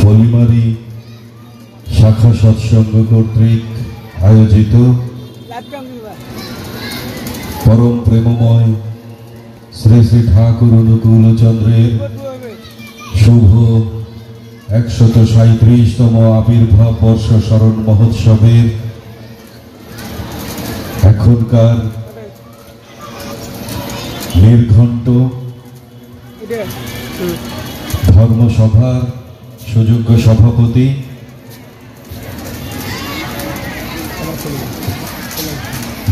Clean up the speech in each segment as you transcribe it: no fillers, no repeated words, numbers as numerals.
বলিমারি শাখা সৎসঙ্গ কর্তৃক আয়োজিত পরম প্রেমময় শ্রী শ্রী ঠাকুর অনুকূলচন্দ্রের শুভ 137তম আবির্ভাব বর্ষ স্মরণ মহোৎসবের এখনকার নির্ঘণ্ট ধর্মসভার সুযোগ্য সভাপতি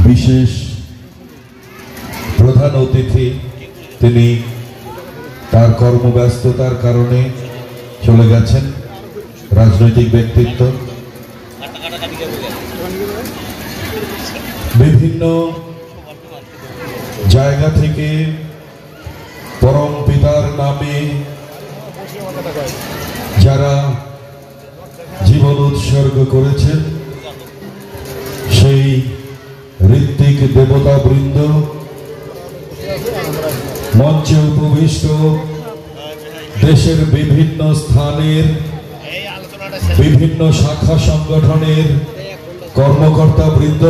বিশেষ প্রধান অতিথি, তিনি তার কর্মব্যস্ততার কারণে চলে গেছেন, রাজনৈতিক ব্যক্তিত্ব, বিভিন্ন জায়গা থেকে পরম পিতার নামে যারা জীবন উৎসর্গ করেছেন সেই ঋত্বিক দেবতা বৃন্দ, মঞ্চে উপবিষ্ট দেশের বিভিন্ন স্থানের বিভিন্ন শাখা সংগঠনের কর্মকর্তা বৃন্দ,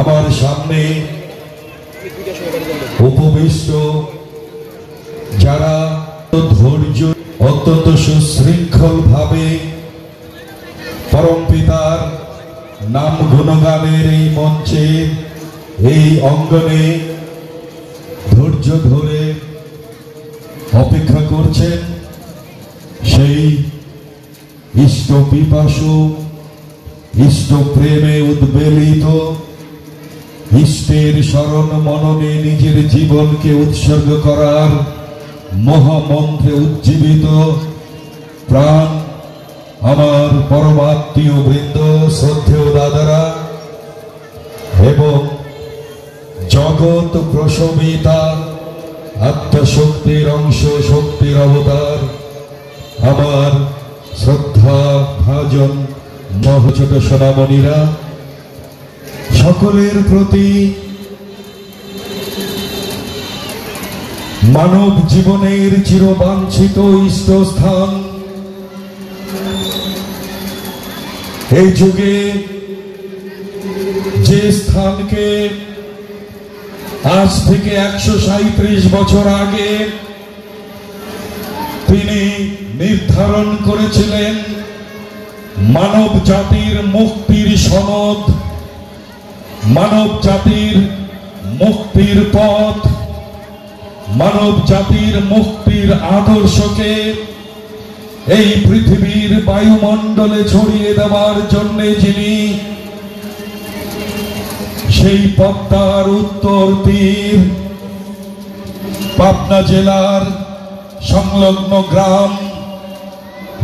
আমার সামনে উপবিষ্ট যারা ধৈর্য অত্যন্ত সুশৃঙ্খল ভাবে পরম পিতার নাম গুণগানের এই মঞ্চে এই অঙ্গনে ধৈর্য ধরে অপেক্ষা করছেন, সেই ইষ্ট পিপাসু, ইষ্ট প্রেমে উদ্বেলিত, ইষ্টের শরণ মননে নিজের জীবনকে উৎসর্গ করার মহামন্ত্রে উজ্জীবিত প্রাণ আমার পরমাত্মীয় বৃন্দ, শ্রদ্ধেয় দাদারা এবং জগৎ প্রসবিতা আত্মশক্তির অংশ, শক্তির অবতার আমার শ্রদ্ধা ভাজন মহছোট সোনামণিরা, সকলের প্রতি মানব জীবনের চিরবাঞ্ছিত ইষ্টস্থান এই যুগে যে স্থানকে আজ থেকে 137 বছর আগে তিনি নির্ধারণ করেছিলেন মানব জাতির মুক্তির সনদ, মানব জাতির মুক্তির পথ, মানব জাতির মুক্তির আদর্শকে এই পৃথিবীর বায়ুমণ্ডলে ছড়িয়ে দেওয়ার জন্য যিনি সেই পদ্মার উত্তর তীর পাবনা জেলার সংলগ্ন গ্রাম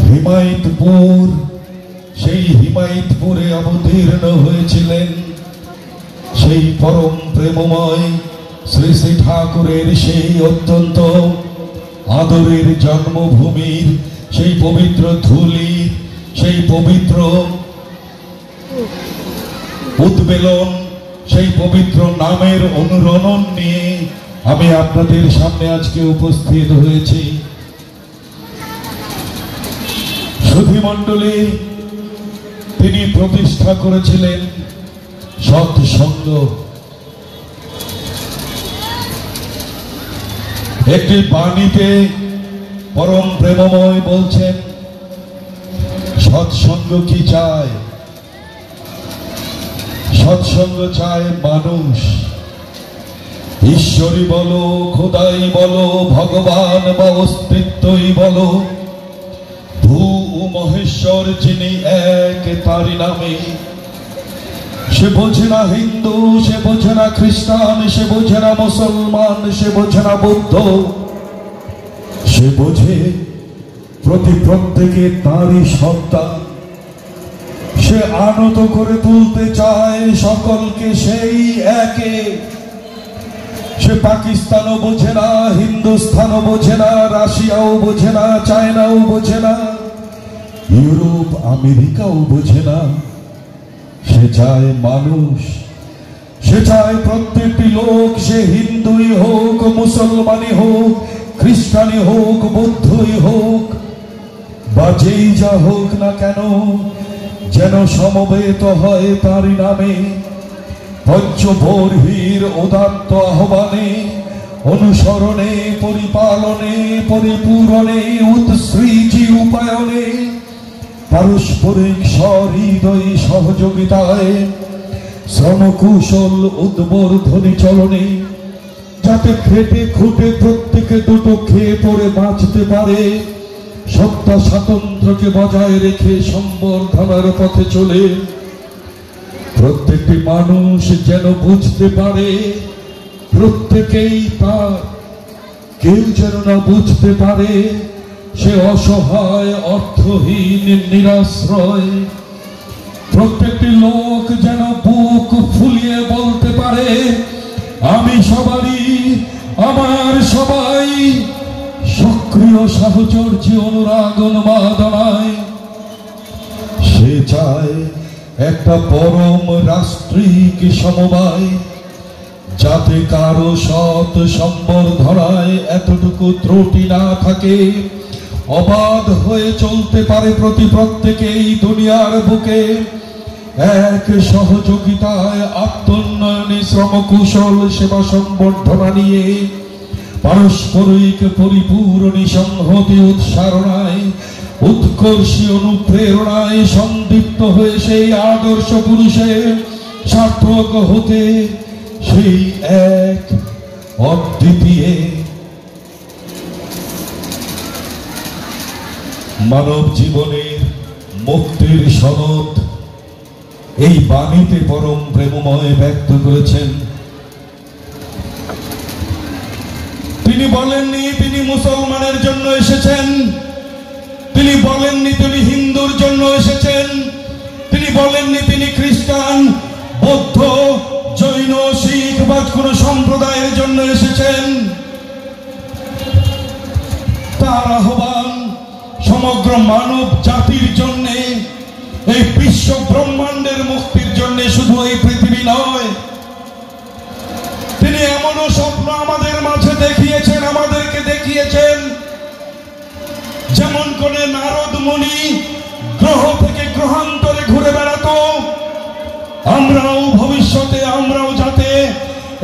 হিমায়তপুর, সেই হিমায়তপুরে অবতীর্ণ হয়েছিলেন সেই পরম প্রেমময় শ্রী শ্রী ঠাকুরের সেই অত্যন্ত আদরের জন্মভূমির সেই পবিত্র ধুলি, সেই পবিত্র উদ্বেলন, সেই পবিত্র নামের অনুরণন নিয়ে আমি আপনাদের সামনে আজকে উপস্থিত হয়েছি। সুধীমণ্ডলী তিনি প্রতিষ্ঠা করেছিলেন সৎসঙ্গ, একটি বাণীতে পরম প্রেমময় বলছেন সৎসঙ্গ কি চায়? সৎসঙ্গ চায় মানুষ, ঈশ্বরই বলো, খোদাই বলো, ভগবান বা অস্তিত্বই বলো, ভূ ও মহেশ্বর যিনি এক তারি নামে। সে বোঝে না হিন্দু, সে বোঝে না খ্রিস্টান, সে বোঝে না মুসলমান, সে বোঝে না বৌদ্ধ, সে বোঝে প্রত্যেকে তারই সন্তান। সে আনত করে তুলতে চায় সকলকে সেই একে। সে পাকিস্তানও বোঝে না, হিন্দুস্তানও বোঝে না, রাশিয়াও বোঝে না, চায়নাও বোঝে না, ইউরোপ আমেরিকাও বোঝে না। সে চায় মানুষ, সে চায় প্রত্যেকটি লোক, সে হিন্দুই হোক, মুসলমানই হোক, খ্রিস্টানই হোক, বৌদ্ধই হোক, বা যেই যা হোক না কেন, যেন সমবেত হয় তারই নামে। পঞ্চবর্হির উদাত্ত আহ্বানে, অনুসরণে, পরিপালনে, পরিপূরণে, উৎসৃজি উপায়নে, পারস্পরিক সহৃদয় সহযোগিতায়, শ্রমকুশল উদ্বর্ধনী চলনে, যাতে খেটে খুঁটে প্রত্যেকে দুটো খেয়ে পড়ে বাঁচতে পারে, সত্তা স্বাতন্ত্র্যকে বজায় রেখে সম্বর্ধনার পথে চলে। প্রত্যেকটি মানুষ যেন বুঝতে পারে প্রত্যেকেই তার, কেউ যেন না বুঝতে পারে সে অসহায়, অর্থহীন, নিরাশ্রয়। প্রত্যেকটি লোক যেন বুক ফুলিয়ে বলতে পারে, আমি সবারই, আমার সবাই। সক্রিয় সাহচর্য, অনুরাগ, উন্মাদনায় সে চায় একটা পরম রাষ্ট্রিক সমবায়, যাতে কারো সৎ সম্বর্ধনায় এতটুকু ত্রুটি না থাকে। অবাধ হয়ে চলতে পারে প্রত্যেকেই দুনিয়ার বুকে, এক সহযোগিতায়, আত্মোন্নয়নে, শ্রমকুশল সেবা সম্বর্ধনা নিয়ে, পারস্পরিক পরিপূরণী সংহতি উৎসারণায়, উৎকর্ষী অনুপ্রেরণায় সন্দীপ্ত হয়ে সেই আদর্শ পুরুষের সার্থক হতে, সেই এক অদ্বিতীয় মানব জীবনের মুক্তির সনদ এই বাণীতে পরম প্রেমময় ব্যক্ত করেছেন। তিনি বলেননি তিনি মুসলমানের জন্য এসেছেন, তিনি বলেননি তিনি হিন্দুর জন্য এসেছেন, তিনি বলেননি তিনি খ্রিস্টান, বৌদ্ধ, জৈন, শিখ বা কোন সম্প্রদায়ের জন্য এসেছেন। তার আহ্বান সমগ্র মানব জাতির জন্য, এই বিশ্ব ব্রহ্মাণ্ডের মুক্তির জন্য, শুধু এই পৃথিবী নয়। তিনি এমনও স্বপ্ন আমাদের মাঝে দেখিয়েছেন, আমাদেরকে দেখিয়েছেন, যেমন করে নারদ মুনি গ্রহ থেকে গ্রহান্তরে ঘুরে বেড়াতো, আমরাও ভবিষ্যতে আমরাও যাতে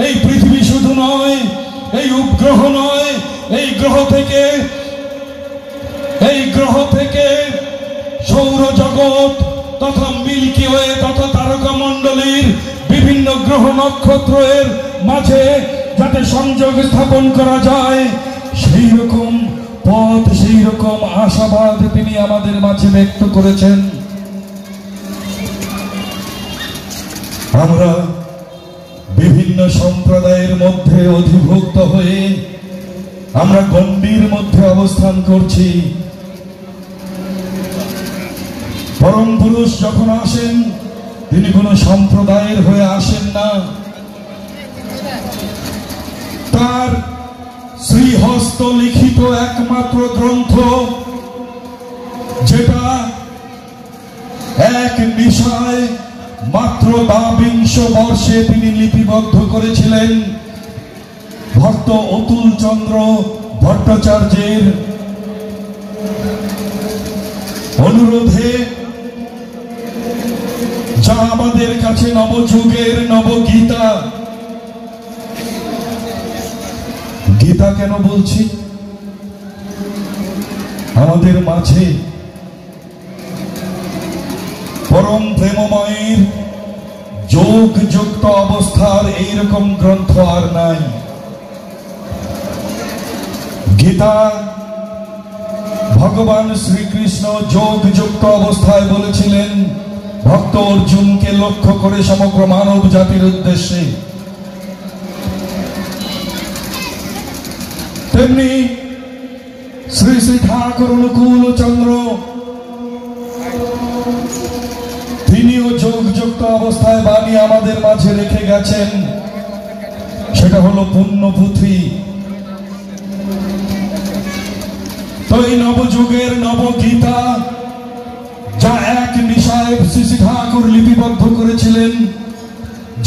এই পৃথিবী শুধু নয়, এই উপগ্রহ নয়, এই গ্রহ থেকে সৌরজগৎ তথা মিল্কি ওয়ে তথা তারকা মণ্ডলীর বিভিন্ন গ্রহ নক্ষত্রের মাঝে যাতে সংযোগ স্থাপন করা যায়, সেই রকম পথ, সেই রকম আশাবাদ তিনি আমাদের মাঝে ব্যক্ত করেছেন। আমরা বিভিন্ন সম্প্রদায়ের মধ্যে অধিভুক্ত হয়ে আমরা গণ্ডির মধ্যে অবস্থান করছি। পরম পুরুষ যখন আসেন, তিনি কোন সম্প্রদায়ের হয়ে আসেন না। তার শ্রীহস্ত লিখিত একমাত্র গ্রন্থ, যেটা এক নিশায় মাত্র ২২ বর্ষে তিনি লিপিবদ্ধ করেছিলেন, ভক্ত অতুল চন্দ্র ভট্টাচার্যের অনুরোধে, যা আমাদের কাছে নবযুগের নবগীতা। গীতা কেন বলছি? আমাদের মাঝে পরম প্রেমময়ের যোগযুক্ত অবস্থার এইরকম গ্রন্থ আর নাই। গীতা ভগবান শ্রীকৃষ্ণ যোগযুক্ত অবস্থায় বলেছিলেন ভক্ত অর্জুনকে লক্ষ্য করে সমগ্র মানব জাতির উদ্দেশ্যে। তেমনি শ্রী শ্রী ঠাকুর অনুকূল চন্দ্র তিনিও যোগযুক্ত অবস্থায় বাণী আমাদের মাঝে রেখে গেছেন, সেটা হলো পুণ্যপুঁথি। তো এই নবযুগের নবগীতা, যা এক নিশায় শ্রী শ্রী ঠাকুর লিপিবদ্ধ করেছিলেন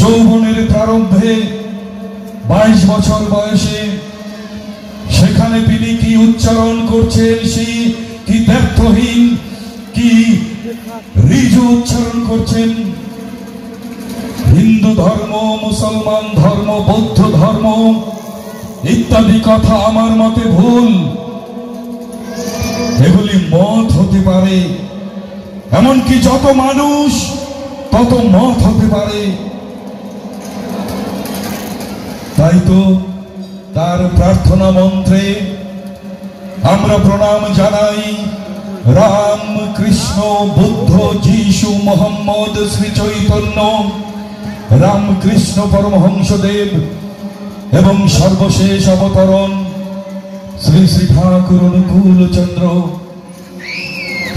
যৌবনের প্রারম্ভে 22 বছর বয়সে, সেখানে তিনি কি উচ্চারণ করছেন, সেই কি ব্যর্থ অর্থহীন কি ঋজু উচ্চারণ করছেন। হিন্দু ধর্ম, মুসলমান ধর্ম, বৌদ্ধ ধর্ম ইত্যাদি কথা আমার মতে ভুল। এগুলি মত হতে পারে, এমনকি যত মানুষ তত মত হতে পারে। তাই তো তার প্রার্থনা মন্ত্রে আমরা প্রণাম জানাই রাম, কৃষ্ণ, বুদ্ধ, যীশু, মোহাম্মদ, শ্রী চৈতন্য, রামকৃষ্ণ পরমহংসদেব এবং সর্বশেষ অবতরণ শ্রী শ্রী ঠাকুর অনুকূল চন্দ্র।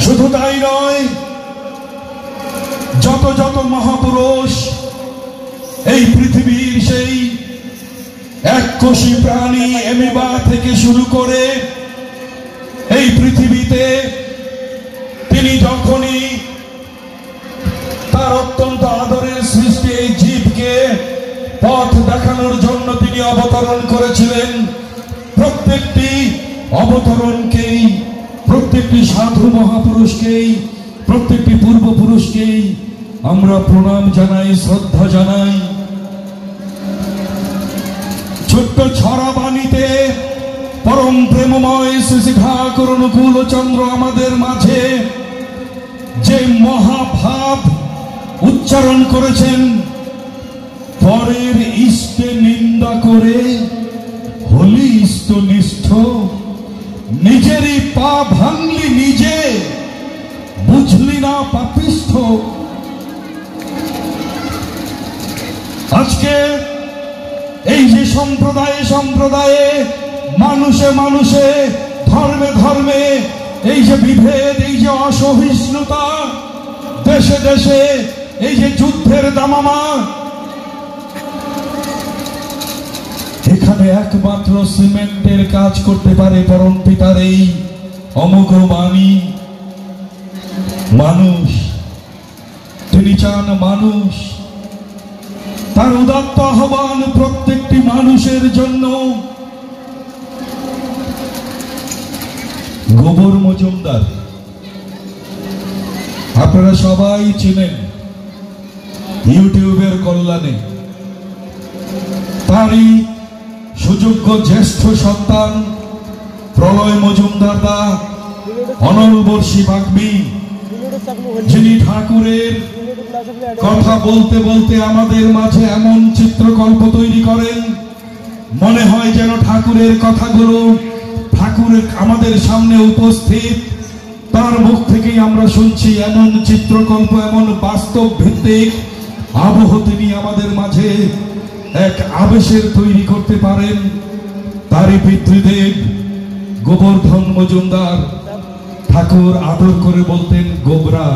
শুধু তাই নয়, যত যত মহাপুরুষ এই পৃথিবীর সেই এককোষী প্রাণী অ্যামিবা থেকে শুরু করে এই পৃথিবীতে তিনি যখনই তার অত্যন্ত আদরের সৃষ্টি এই জীবকে পথ দেখানোর জন্য তিনি অবতরণ করেছিলেন, প্রত্যেকটি অবতরণকেই, প্রত্যেকটি সাধু মহাপুরুষকেই, প্রত্যেকটি পূর্বপুরুষকেই আমরা প্রণাম জানাই, শ্রদ্ধা জানাই। ছোট্ট ছড়া বাণীতে পরম প্রেমময় শ্রী শ্রী ঠাকুর অনুকূল চন্দ্র আমাদের মাঝে যে মহাভাব উচ্চারণ করেছেন, পরের ইষ্টে নিন্দা করে হলি ইষ্টনিষ্ঠ, নিজেরই পা ভাঙলি নিজে, বুঝলি না পাপিষ্ঠ। আজকে এই যে সম্প্রদায়ে সম্প্রদায়ে, মানুষে মানুষে, ধর্মে ধর্মে এই যে বিভেদ, এই যে অসহিষ্ণুতা, দেশে দেশে এই যে যুদ্ধের দামামা, এখানে একমাত্র সিমেন্টের কাজ করতে পারে পরম পিতার এই অমোঘ বাণী। মানুষ, তিনি চান মানুষ, তার উদাত্ত আহ্বান প্রত্যেকটি মানুষের জন্য। গোবর মজুমদার আপনারা সবাই চিনেন, ইউটিউবের কল্যাণে তারই সুযোগ্য জ্যেষ্ঠ সন্তান প্রলয় মজুমদার দা, অনলবর্ষী বাগ্মী, যিনি ঠাকুরের কথা বলতে বলতে আমাদের মাঝে এমন চিত্রকল্প তৈরি করেন, মনে হয় যেন ঠাকুরের কথাগুলো ঠাকুরের আমাদের সামনে উপস্থিত, তার মুখ থেকেই আমরা শুনছি। এমন চিত্রকল্প, এমন বাস্তব ভিত্তিক আবহ তিনি আমাদের মাঝে এক আবেশের তৈরি করতে পারেন। তারই পিতৃদেব গোবর্ধন মজুমদার, ঠাকুর আদর করে বলতেন গোবরা।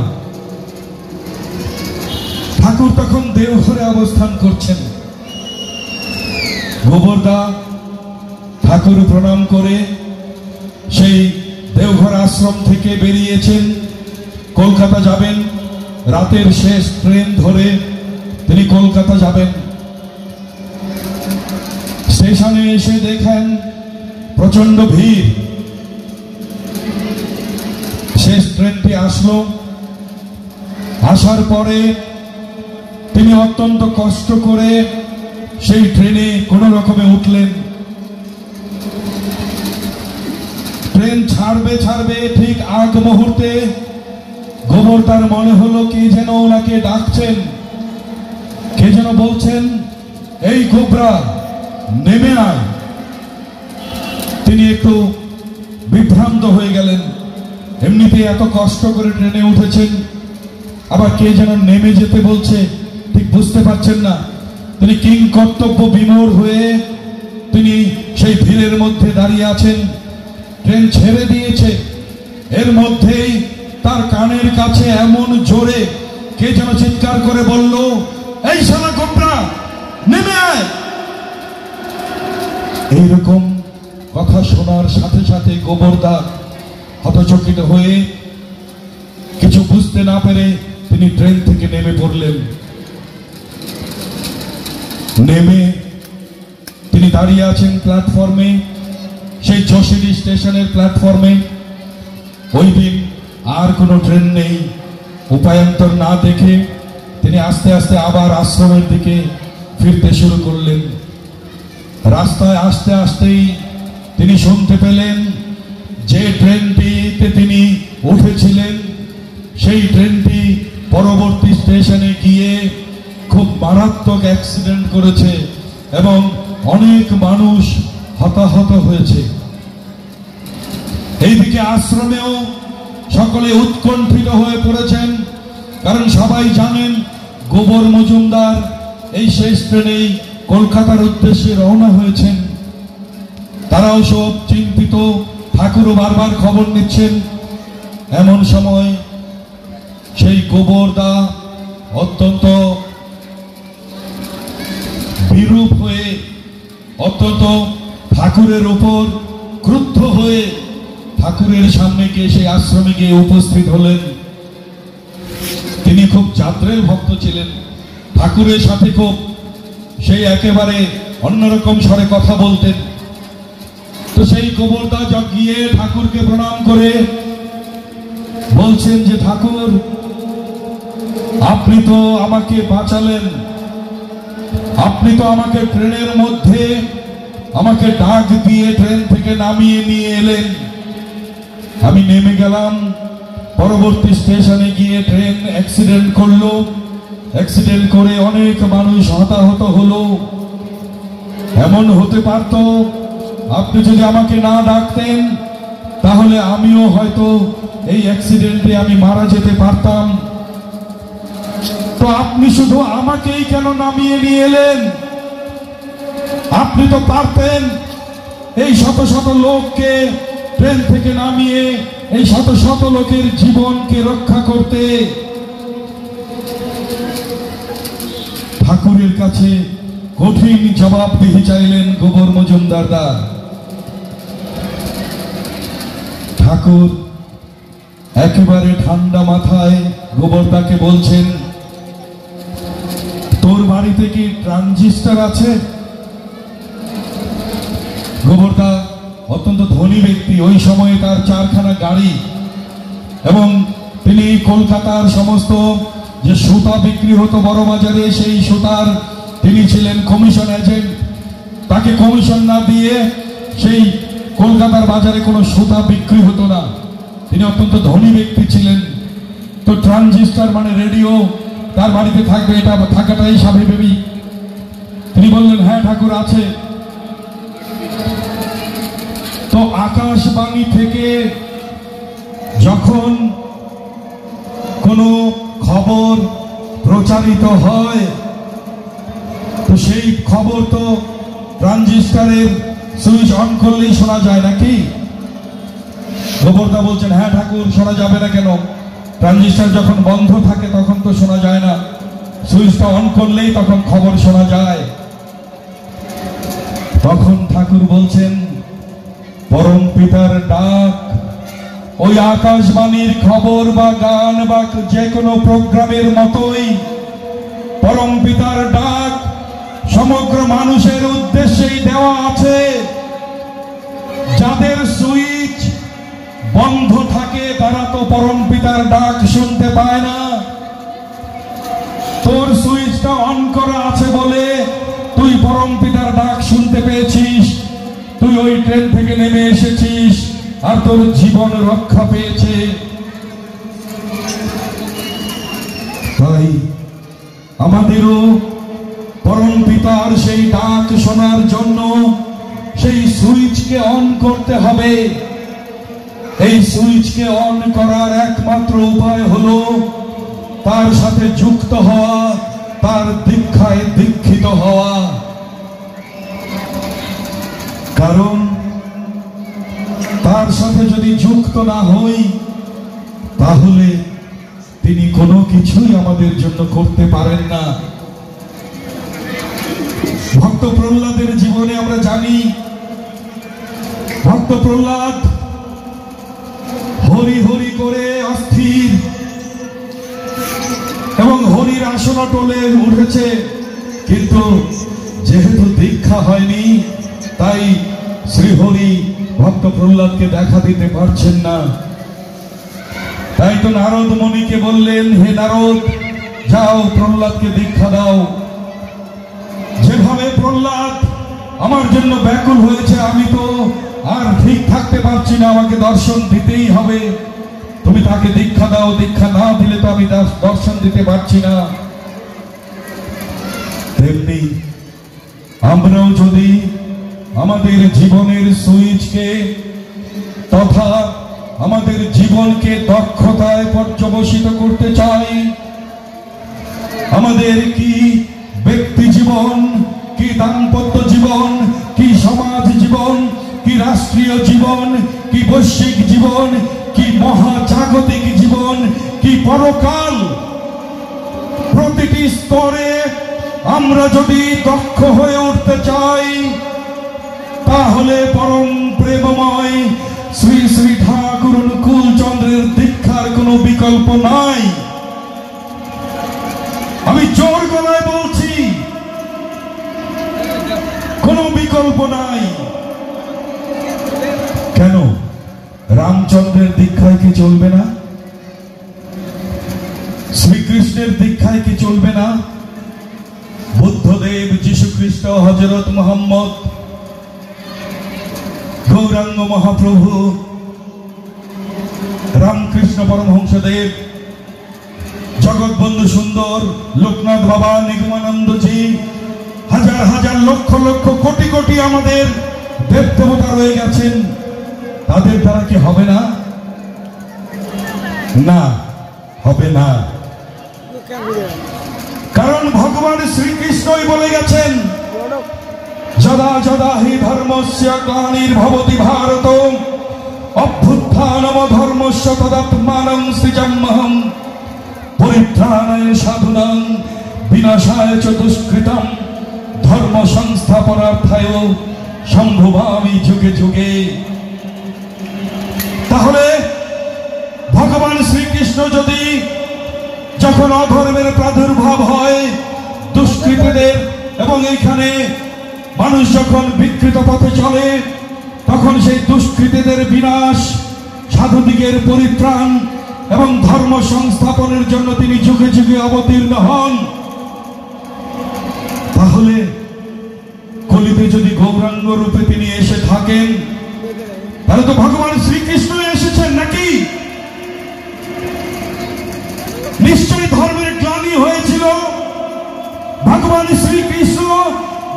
ঠাকুর তখন দেওঘরে অবস্থান করছেন। গোবরদা ঠাকুর প্রণাম করে সেই দেওঘর আশ্রম থেকে বেরিয়েছেন, কলকাতা যাবেন। রাতের শেষ ট্রেন ধরে তিনি কলকাতা যাবেন। স্টেশনে এসে দেখেন প্রচন্ড ভিড়। শেষ ট্রেনটি আসলো, আসার পরে তিনি অত্যন্ত কষ্ট করে সেই ট্রেনে কোন রকমে উঠলেন। ট্রেন ছাড়বে ছাড়বে ঠিক আগ মুহূর্তে গোবরদার মনে হলো কে যেন ওনাকে ডাকছেন, কে যেন বলছেন, এই গোবরা নেমে আয়। তিনি একটু বিভ্রান্ত হয়ে গেলেন। এমনিতে এত কষ্ট করে ট্রেনে উঠেছেন, আবার কে যেন নেমে যেতে বলছে, ঠিক বুঝতে পারছেন না। তিনি কিং কর্তব্য বিমূঢ় হয়ে তিনি সেই ভিড়ের মধ্যে দাঁড়িয়ে আছেন। ট্রেন ছেড়ে দিয়েছে, এর মধ্যেই তার কানের কাছে এমন জোরে কে যেন চিৎকার করে বলল, এই শালা গোবরা নেমে আয়। এইরকম কথা শোনার সাথে সাথে গোবরদা হতচকিত হয়ে কিছু বুঝতে না পেরে তিনি ট্রেন থেকে নেমে পড়লেন। নেমে তিনি দাঁড়িয়ে আছেন প্ল্যাটফর্মে, সেই যশোরী স্টেশনের প্ল্যাটফর্মে। ওই দিন আর কোনো ট্রেন নেই। উপায়ান্তর না দেখে তিনি আস্তে আস্তে আবার আশ্রমের দিকে ফিরতে শুরু করলেন। রাস্তায় আসতে আসতেই তিনি শুনতে পেলেন যে ট্রেনটিতে তিনি উঠেছিলেন সেই ট্রেনটি পরবর্তী স্টেশনে গিয়ে খুব মারাত্মক অ্যাক্সিডেন্ট করেছে এবং অনেক মানুষ হতাহত হয়েছে। এইদিকে আশ্রমেও সকলে উৎকণ্ঠিত হয়ে পড়েছেন, কারণ সবাই জানেন গোবর মজুমদার এই শেষ ট্রেনেই কলকাতার উদ্দেশ্যে রওনা হয়েছেন। তারাও সব চিন্তিত, ঠাকুরও বারবার খবর নিচ্ছেন। এমন সময় সেই গোবরদা অত্যন্ত বিরূপ হয়ে, অত্যন্ত ঠাকুরের উপর ক্রুদ্ধ হয়ে ঠাকুরের সামনে গিয়ে সেই আশ্রমে গিয়ে উপস্থিত হলেন। তিনি খুব যাত্রের ভক্ত ছিলেন, ঠাকুরের সাথে খুব সেই একেবারে অন্যরকম স্বরে কথা বলতেন। তো সেই গোবরদা গিয়ে ঠাকুরকে প্রণাম করে বলছেন যে ঠাকুর, আপনি তো আমাকে বাঁচালেন, আপনি তো আমাকে ট্রেনের মধ্যে আমাকে ডাক দিয়ে ট্রেন থেকে নামিয়ে নিয়ে এলেন। আমি নেমে গেলাম, পরবর্তী স্টেশনে গিয়ে ট্রেন অ্যাক্সিডেন্ট করলো, অ্যাক্সিডেন্ট করে অনেক মানুষ হতাহত হলো। এমন হতে পারত আপনি যদি আমাকে না ডাকতেন তাহলে আমিও হয়তো এই অ্যাক্সিডেন্টে আমি মারা যেতে পারতাম। তো আপনি শুধু আমাকেই কেন নামিয়ে নিয়ে এলেন? আপনি তো পারতেন এই শত শত লোককে ট্রেন থেকে নামিয়ে এই শত শত লোকের জীবনকে রক্ষা করতে। ঠাকুরের কাছে কঠিন জবাবদিহি চাইলেন গোবর মজুমদার দা। ঠাকুর একেবারে ঠান্ডা মাথায় গোবরদাকে বলছেন, তোর বাড়িতে কি ট্রানজিস্টার আছে? গোবরদা অত্যন্ত ধনী ব্যক্তি, ওই সময়ে তার 4খানা গাড়ি এবং তিনি কলকাতার সমস্ত যে সুতা বিক্রি হতো বড় বাজারে, সেই সুতার তিনি ছিলেন কমিশন এজেন্ট। তাকে কমিশন না দিয়ে সেই কলকাতার বাজারে কোনো সুতা বিক্রি হতো না। তিনি অত্যন্ত ধনী ব্যক্তি ছিলেন। তো ট্রানজিস্টার মানে রেডিও তার বাড়িতে থাকবে, এটা থাকাটাই স্বাভাবিক। তিনি বললেন, হ্যাঁ ঠাকুর আছে। তো আকাশবাণী থেকে যখন কোনো খবর প্রচারিত হয় তো সেই খবর তো ট্রানজিস্টারের সুইচ অন করলেই শোনা যায় নাকি? গোবরদা বলছেন, হ্যাঁ ঠাকুর, শোনা যাবে না কেন? ট্রানজিস্টার যখন বন্ধ থাকে তখন তো শোনা যায় না, সুইচটা অন করলেই তখন খবর শোনা যায়। তখন ঠাকুর বলছেন, পরম পিতার ডাক, ওই আকাশবাণীর খবর বা গান বা যে কোনো প্রোগ্রামের মতোই পরম পিতার ডাক সমগ্র মানুষের উদ্দেশ্যেই দেওয়া আছে। যাদের সুইচ বন্ধ থাকে তারা তো পরম পিতার ডাক শুনতে পায় না। তোর সুইচটা অন করা আছে বলে তুই পরম পিতার ডাক শুনতে পেয়েছিস, তুই ওই ট্রেন থেকে নেমে এসেছিস আর তোর জীবন রক্ষা পেয়েছে। তাই আমাদেরও পরম পিতার সেই ডাক শোনার জন্য সেই সুইচকে অন করতে হবে। এই সুইচকে অন করার একমাত্র উপায় হলো তার সাথে যুক্ত হওয়া, তার দীক্ষায় দীক্ষিত হওয়া। কারণ তার সাথে যদি যুক্ত না হই তাহলে তিনি কোনো কিছুই আমাদের জন্য করতে পারেন না। ভক্ত প্রহ্লাদের জীবনে আমরা জানি, ভক্ত প্রহ্লাদ হরি হরি করে অস্থির এবং হরির আসন টোলে উঠেছে, কিন্তু যেহেতু দীক্ষা হয়নি তাই শ্রীহরি ভক্ত প্রহ্লাদকে দেখা দিতে পারছেন না। তো নারদ মুনিকে বললেন, হে নারদ, যাও প্রহ্লাদকে দীক্ষা দাও। যেভাবে প্রহ্লাদ আমার জন্য ব্যাকুল হয়েছে, আমি তো আর ঠিক থাকতে পারছি না, আমাকে দর্শন দিতেই হবে, তুমি তাকে দীক্ষা দাও, দীক্ষা না দিলে তো আমি দর্শন দিতে পারছি না। তেমনি আমরাও যদি আমাদের জীবনের সুইচকে তথা আমাদের জীবনকে দক্ষতায় পর্যবসিত করতে চাই, আমাদের কি ব্যক্তি জীবন, কি দাম্পত্য জীবন, কি সমাজ জীবন, কি রাষ্ট্রীয় জীবন, কি বৈশ্বিক জীবন, কি মহাজাগতিক জীবন, কি পরকাল, প্রতিটি স্তরে আমরা যদি দক্ষ হয়ে উঠতে চাই, তাহলে পরম প্রেমময় শ্রী শ্রী ঠাকুর অনুকূল চন্দ্রের দীক্ষার কোনো বিকল্প নাই। আমি জোর গলায় বলছি, কোনো বিকল্প নাই। কেন রামচন্দ্রের দীক্ষায় কি চলবে না? শ্রীকৃষ্ণের দীক্ষায় কি চলবে না? বুদ্ধদেব, যীশু খ্রিস্ট, হযরত মুহাম্মদ, গৌরাঙ্গ মহাপ্রভু, রামকৃষ্ণ পরমহংসদেব, জগৎবন্ধু সুন্দর, লোকনাথ বাবা, নিগমানন্দজি, হাজার হাজার লক্ষ লক্ষ কোটি কোটি আমাদের দেব দেবতা রয়ে গেছেন, তাদের দ্বারা কি হবে না? না, হবে না। কারণ ভগবান শ্রীকৃষ্ণই বলে গেছেন, যদা যদা হি ধর্মস্য গ্লানির্ভবতি ভারত অভ্যুত্থানম ধর্মস্য তদাত্মানং সৃজাম্যহং পরিত্রাণায় সাধুনাং বিনাশায় চ দুষ্কৃতম ধর্ম সংস্থাপনার্থায় সম্ভবামি যুগে যুগে। তাহলে ভগবান শ্রীকৃষ্ণ যদি যখন অধর্মের প্রাদুর্ভাব হয়, দুষ্কৃতীদের, এবং এইখানে মানুষ যখন বিকৃত পথে চলে, তখন সেই দুষ্কৃতীদের বিনাশ, সাধুদিগের পরিত্রাণ এবং ধর্ম সংস্থাপনের জন্য তিনি যুগে যুগে অবতীর্ণ হন। তাহলে কলিতে যদি গৌরাঙ্গ রূপে তিনি এসে থাকেন, তাহলে তো ভগবান শ্রীকৃষ্ণ এসেছেন নাকি? নিশ্চয়ই ধর্মের গ্লানি হয়েছিল। ভগবান শ্রীকৃষ্ণ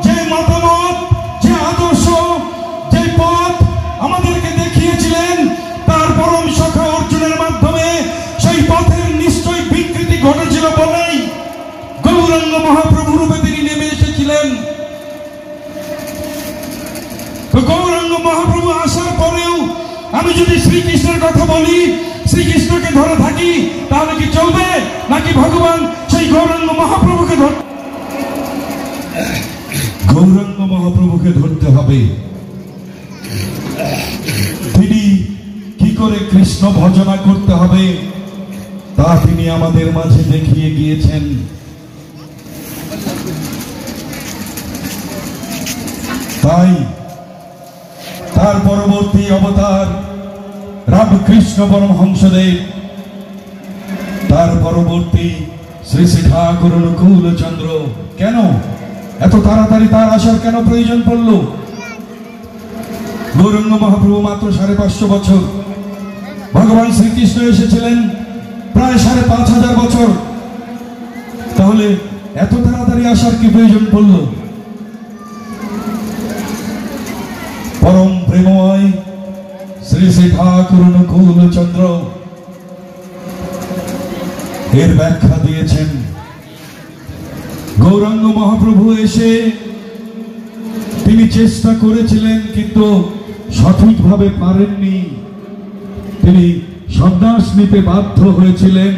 যে মতামত, যে আদর্শ, যে পথ আমাদেরকে দেখিয়েছিলেন, তার পরম সখা অর্জুনের মাধ্যমে সেই পথের নিশ্চয় বিকৃতি ঘটেছিল বলেই গৌরাঙ্গ মহাপ্রভু রূপে তিনি নেমে এসেছিলেন। তো গৌরাঙ্গ মহাপ্রভু আসার পরেও আমি যদি শ্রীকৃষ্ণের কথা বলি, শ্রীকৃষ্ণকে ধরে থাকি, তাহলে কি চলবে? নাকি ভগবান সেই গৌরাঙ্গ মহাপ্রভুকে গৌরাঙ্গ মহাপ্রভুকে ধরতে হবে? তিনি কি করে কৃষ্ণ ভজনা করতে হবে তা তিনি আমাদের মাঝে দেখিয়ে গিয়েছেন। তাই তার পরবর্তী অবতার রামকৃষ্ণ পরমহংসদেব, তার পরবর্তী শ্রী শ্রী ঠাকুর অনুকূল চন্দ্র, কেন এত তাড়াতাড়ি তার আসার কেন প্রয়োজন পড়ল? গৌরাঙ্গ মহাপ্রভু মাত্র 550 বছর, ভগবান শ্রীকৃষ্ণ এসেছিলেন প্রায় 5500 বছর, তাহলে এত তাড়াতাড়ি আসার কি প্রয়োজন পড়ল? পরম প্রেমময় শ্রী শ্রী ঠাকুর অনুকূল চন্দ্র এর ব্যাখ্যা দিয়েছেন। গৌরাঙ্গ মহাপ্রভু এসে তিনি চেষ্টা করেছিলেন, কিন্তু সঠিকভাবে পারেননি। তিনি সন্ন্যাস নিতে বাধ্য হয়েছিলেন,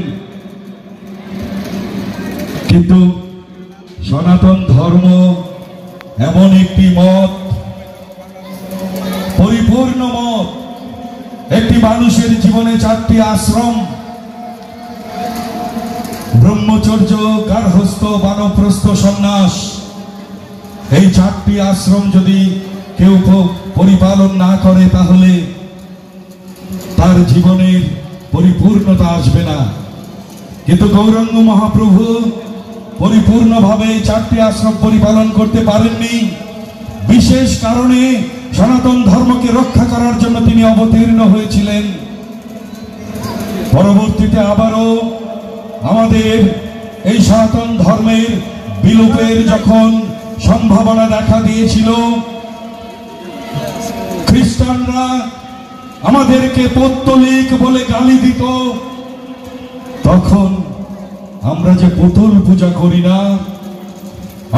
কিন্তু সনাতন ধর্ম এমন একটি মত, পরিপূর্ণ মত, একটি মানুষের জীবনে 4টি আশ্রম, ব্রহ্মচর্য, গার্হস্থ, বানপ্রস্থ, সন্ন্যাস, এই 4টি আশ্রম যদি কেউ পরিপালন না করে, তাহলে তার জীবনের পরিপূর্ণতা আসবে না। কিন্তু গৌরাঙ্গ মহাপ্রভু পরিপূর্ণভাবে 4টি আশ্রম পরিপালন করতে পারেননি। বিশেষ কারণে সনাতন ধর্মকে রক্ষা করার জন্য তিনি অবতীর্ণ হয়েছিলেন। পরবর্তীতে আবারও আমাদের এই সনাতন ধর্মের বিলোপের যখন সম্ভাবনা দেখা দিয়েছিল, খ্রিস্টানরা আমাদেরকে পৌত্তলিক বলে গালি দিত, তখন আমরা যে পুতুল পূজা করি না,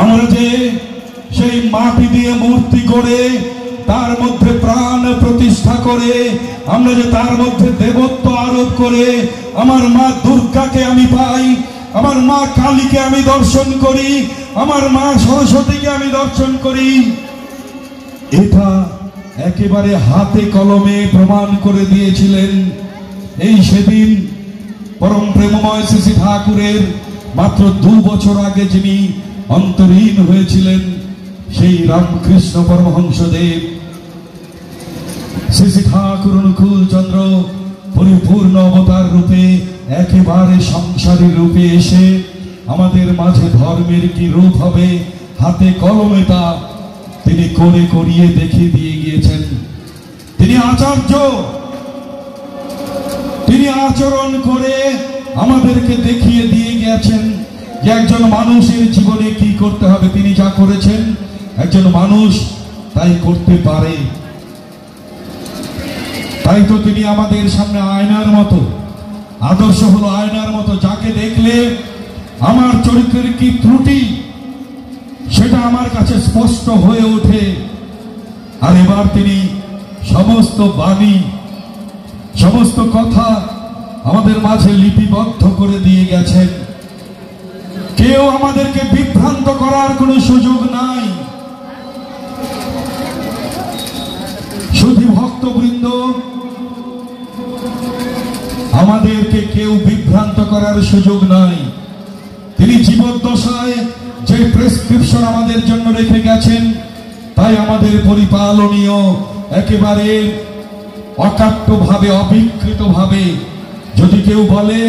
আমরা যে সেই মাটি দিয়ে মূর্তি করে তার মধ্যে প্রাণ প্রতিষ্ঠা করে, আমরা যে তার মধ্যে দেবত্ব আরোপ করে আমার মা দুর্গাকে আমি পাই, আমার মা কালীকে আমি দর্শন করি, আমার মা সরস্বতীকে আমি দর্শন করি, এটা একেবারে হাতে কলমে প্রমাণ করে দিয়েছিলেন এই সেদিন পরম প্রেমময় শ্রী শ্রী ঠাকুরের মাত্র 2 বছর আগে যিনি অন্তরীণ হয়েছিলেন, সেই রামকৃষ্ণ পরমহংসদেব। শ্রী শ্রী ঠাকুর অনুকূল চন্দ্র পরিপূর্ণ অবতার রূপে একেবারে সংসারী রূপে এসে আমাদের মাঝে ধর্মের কি রূপ হবে হাতে কলমে তা তিনি করে করিয়ে দেখিয়ে দিয়ে গিয়েছেন। তিনি আচার্য, তিনি আচরণ করে আমাদেরকে দেখিয়ে দিয়ে গেছেন যে একজন মানুষের জীবনে কি করতে হবে। তিনি যা করেছেন একজন মানুষ তাই করতে পারে। তাই তো তিনি আমাদের সামনে আয়নার মতো, আদর্শ হলো আয়নার মতো, যাকে দেখলে আমার চরিত্রের কি ত্রুটি সেটা আমার কাছে স্পষ্ট হয়ে ওঠে। আর এবার তিনি সমস্ত বাণী, সমস্ত কথা আমাদের মাঝে লিপিবদ্ধ করে দিয়ে গেছেন। কেউ আমাদেরকে বিভ্রান্ত করার কোনো সুযোগ নাই। শুধু ভক্তবৃন্দ, আমাদেরকে কেউ বিভ্রান্ত করার সুযোগ নাই। তিনি জীবদ্দশায় যে প্রেসক্রিপশন আমাদের জন্য রেখে গেছেন তাই আমাদের পরিপালনীয় একেবারে অকাট্যভাবে, অবিকৃতভাবে। যদি কেউ বলে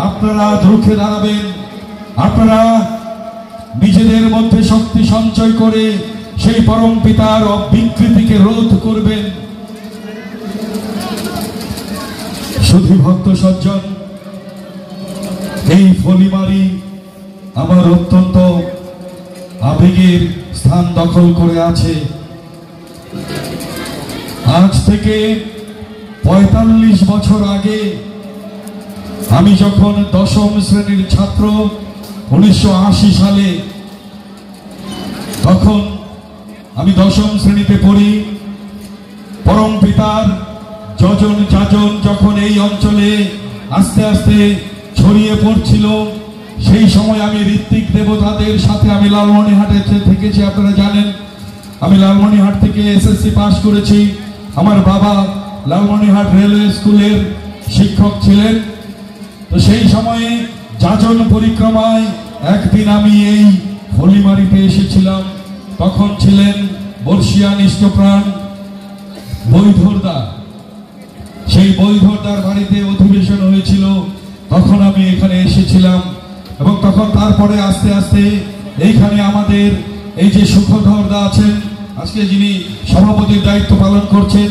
আপনারা রুখে দাঁড়াবেন, আপনারা নিজেদের মধ্যে শক্তি সঞ্চয় করে সেই পরম পিতার বিকৃতিকে রোধ করবেন, শুধু ভক্ত সজ্জন, এই ফলিমারি আমার অত্যন্ত আবেগের স্থান দখল করে আছে। আজ থেকে 45 বছর আগে আমি যখন 10ম শ্রেণীর ছাত্র 1980 সালে, তখন আমি 10ম শ্রেণীতে পড়ি। পরম পিতার যজন যাজন যখন এই অঞ্চলে আস্তে আস্তে ছড়িয়ে পড়ছিল, সেই সময় আমি ঋত্বিক দেবতাদের সাথে আমি লালমনিরহাটে থেকেছি। আপনারা জানেন আমি লালমনিরহাট থেকে এসএসসি পাস করেছি। আমার বাবা লালমনিরহাট রেলওয়ে স্কুলের শিক্ষক ছিলেন। তো সেই সময়ে যাজন পরিক্রমায় একদিন আমি এই ফলিমারিতে এসেছিলাম। তখন ছিলেন বর্ষিয়ান ইষ্টপ্রাণ বৈধরদা। সেই বৈধরদার বাড়িতে অধিবেশন হয়েছিল, তখন আমি এখানে এসেছিলাম। এবং তখন তারপরে আস্তে আস্তে এইখানে আমাদের এই যে সুখধরদা আছেন, আজকে যিনি সভাপতির দায়িত্ব পালন করছেন,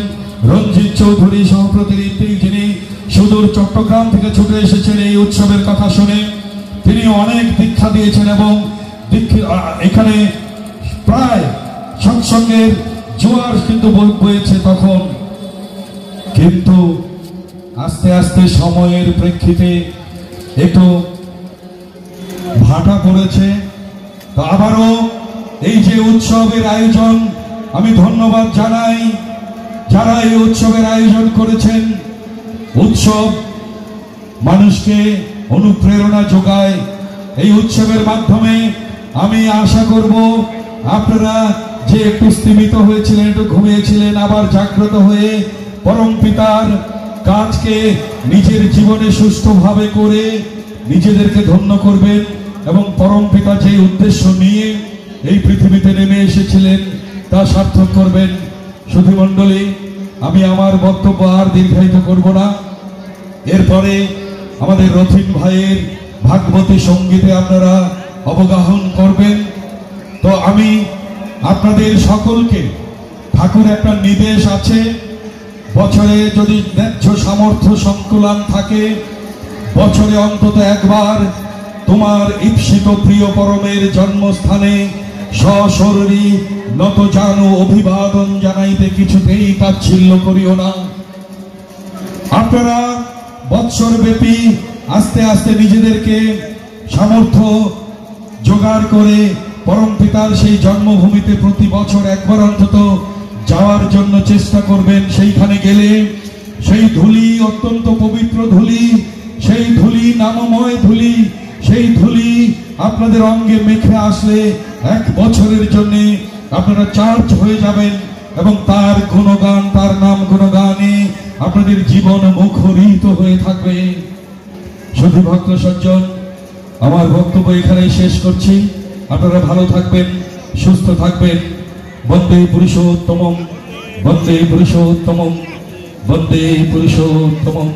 রঞ্জিত চৌধুরী সহপ্রতি ঋত্বিক, যিনি সুদূর চট্টগ্রাম থেকে ছুটে এসেছেন এই উৎসবের কথা শুনে। তিনি অনেক দীক্ষা দিয়েছেন এবং এখানে প্রায় সৎসঙ্গের জোয়ার কিন্তু বয়েছে তখন। কিন্তু আস্তে আস্তে সময়ের প্রেক্ষিতে একটু ভাটা পড়েছে। তো আবারও এই যে উৎসবের আয়োজন, আমি ধন্যবাদ জানাই যারা এই উৎসবের আয়োজন করেছেন। উৎসব মানুষকে অনুপ্রেরণা যোগায়। এই উৎসবের মাধ্যমে আমি আশা করব আপনারা যে একটু স্তিমিত হয়েছিলেন, একটু ঘুমিয়েছিলেন, আবার জাগ্রত হয়ে পরম পিতার কাজকে নিজের জীবনে সুষ্ঠুভাবে করে নিজেদেরকে ধন্য করবেন এবং পরম পিতা যে উদ্দেশ্য নিয়ে এই পৃথিবীতে নেমে এসেছিলেন তা সার্থক করবেন। সুধী মণ্ডলী, আমি আমার বক্তব্য আর দীর্ঘায়িত করব না। এরপরে আমাদের রথিন ভাইয়ের ভাগবতী সঙ্গীতে আপনারা অবগাহন করবেন। তো আমি আপনাদের সকলকে, ঠাকুর একটা নির্দেশ আছে, বছরে যদি ন্যায্য সামর্থ্য সংকুলান থাকে, বছরে অন্তত একবার তোমার ঈপ্সিত প্রিয় পরমের জন্মস্থানে সশরীরী নত জানো অভিবাদন জানাইতে কিছুতেই তাচ্ছিল্য করিও না। আপনারা বৎসর ব্যাপী আস্তে আস্তে নিজেদেরকে সামর্থ্য জোগাড় করে পরম পিতার সেই জন্মভূমিতে প্রতি বছর একবার অন্তত যাওয়ার জন্য চেষ্টা করবেন। সেইখানে গেলে সেই ধুলি, অত্যন্ত পবিত্র ধুলি, সেই ধুলি নামময় ধুলি, সেই ধুলি আপনাদের অঙ্গে মেখে আসলে এক বছরের জন্য আপনারা চার্জ হয়ে যাবেন এবং তার গুণগান, তার নাম গুণগানে আপনাদের জীবন মুখরিত হয়ে থাকবে। শুধু ভক্ত সজ্জন, আমার বক্তব্য এখানেই শেষ করছি। আপনারা ভালো থাকবেন, সুস্থ থাকবেন। বন্দে পুরুষোত্তমম, বন্দে পুরুষোত্তমম, বন্দে পুরুষোত্তমম।